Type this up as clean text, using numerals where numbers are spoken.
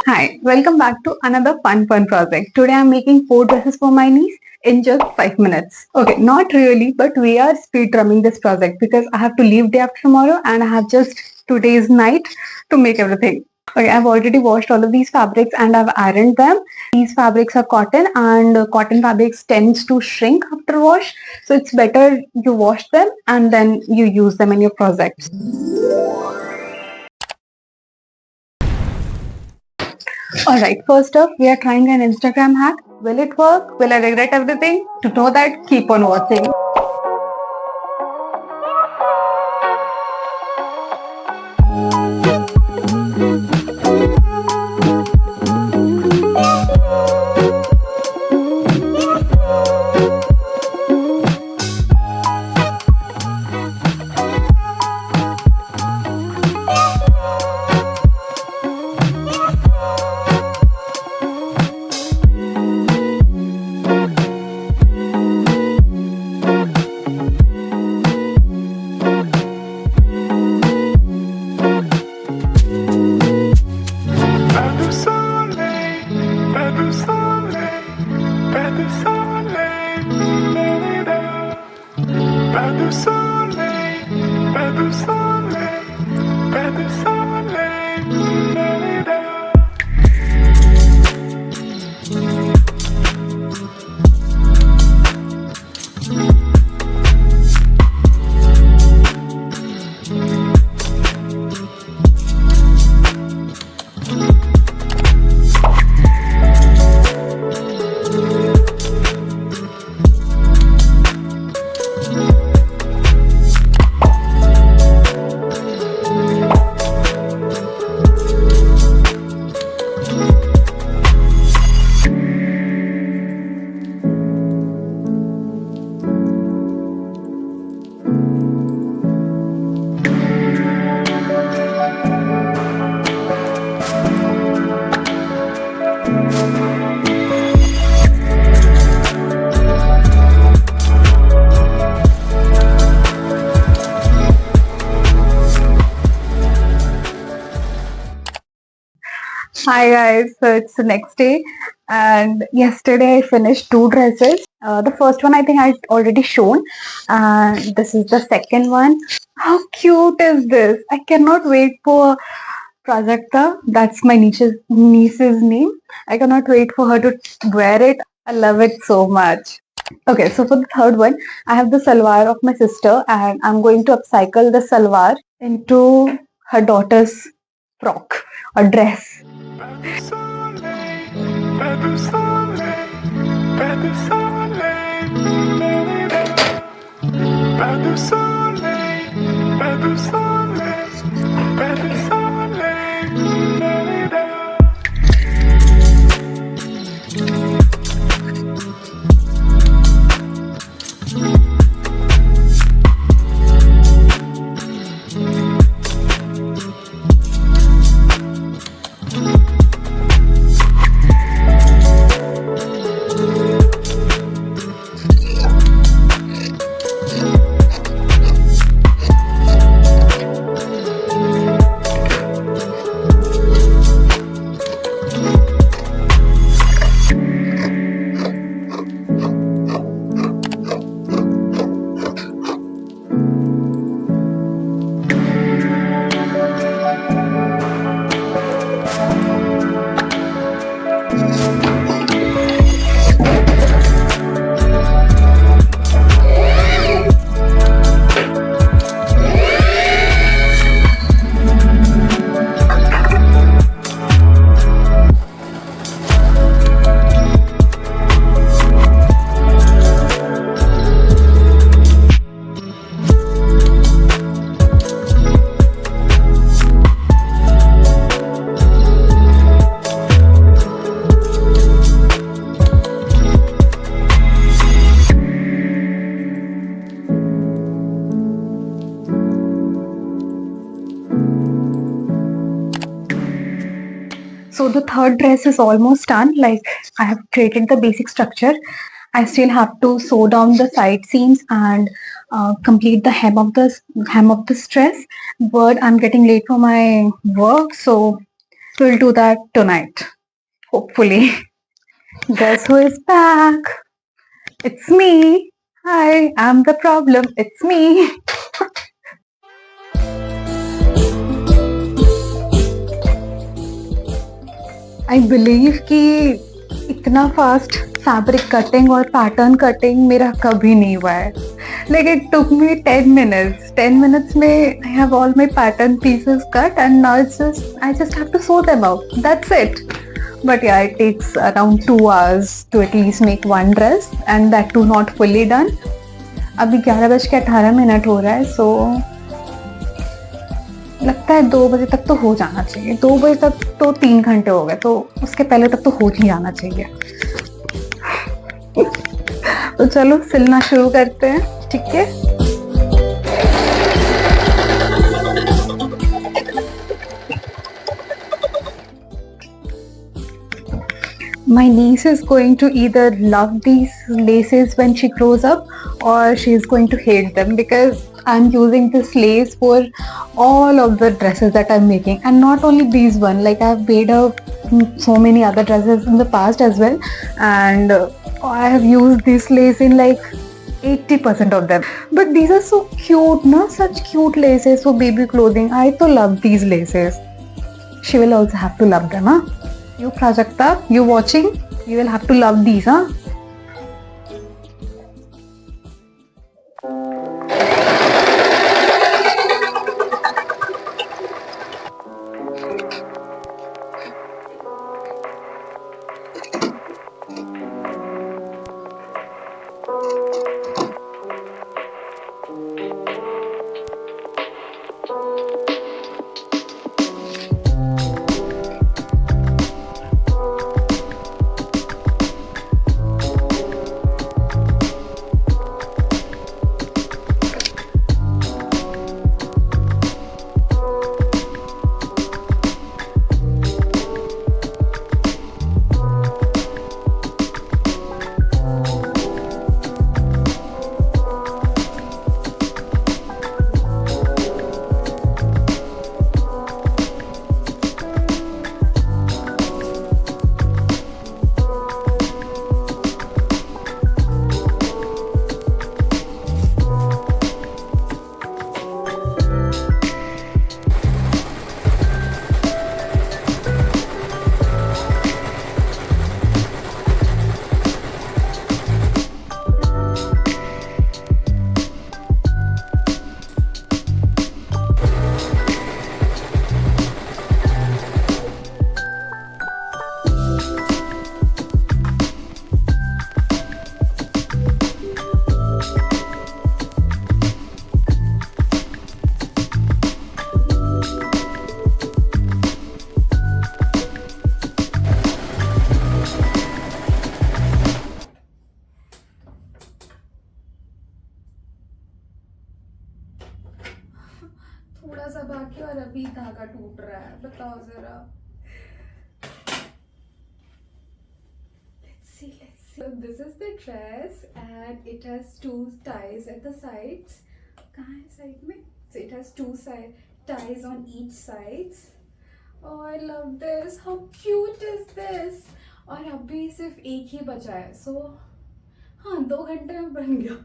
Hi, welcome back to another fun project. Today I'm making 4 dresses for my niece in just 5 minutes. Okay, not really, but we are speed drumming this project because I have to leave day after tomorrow and I have just today's night to make everything. Okay, I've already washed all of these fabrics and I've ironed them. These fabrics are cotton and cotton fabrics tends to shrink after wash. So it's better you wash them and then you use them in your projects. Alright, first up, we are trying an Instagram hack. Will it work? Will I regret everything? To know that, keep on watching. Hi guys, so it's the next day and yesterday I finished 2 dresses. The first one I think I already shown and this is the second one. How cute is this? I cannot wait for Prajakta. That's my niece's name. I cannot wait for her to wear it. I love it so much. Okay, so for the third one, I have the salwar of my sister and I'm going to upcycle the salwar into her daughter's frock or dress. So the third dress is almost done. Like I have created the basic structure I still have to sew down the side seams and complete the hem of the dress. But I'm getting late for my work, so we'll do that tonight. Hopefully. Guess who is back? It's me. Hi, I'm the problem. It's me. I believe कि इतना fast fabric cutting और pattern cutting मेरा कभी नहीं हुआ है. Like it took me 10 minutes. 10 minutes में I have all my pattern pieces cut and now it's just I just have to sew them out. That's it. But yeah, it takes around 2 hours to at least make one dress, and that too not fully done. अभी 11:18 हो रहा है, so लगता है 2 बजे तक तो हो जाना चाहिए. 2 बजे तक तो 3 घंटे हो गए, तो उसके पहले तक तो हो ही जाना चाहिए. तो चलो सिलना शुरू करते हैं. ठीक है. My niece is going to either love these laces when she grows up, or she is going to hate them, because I'm using this lace for all of the dresses that I'm making, and not only these one. Like I've made so many other dresses in the past as well, and I have used this lace in like 80% of them. But these are so cute, na? Such cute laces for baby clothing. I so love these laces. She will also have to love them, huh? You Prajakta, you watching? You will have to love these, huh? थोड़ा सा बाकी और अभी धागा टूट रहा है. बताओ जरा. Let's see. So this is the dress and it has two ties at the sides. कहाँ है साइड में? So it has two ties on each sides. Oh, I love this. How cute is this? और अभी सिर्फ एक ही बचा है. So हाँ 2 घंटे में बन गया.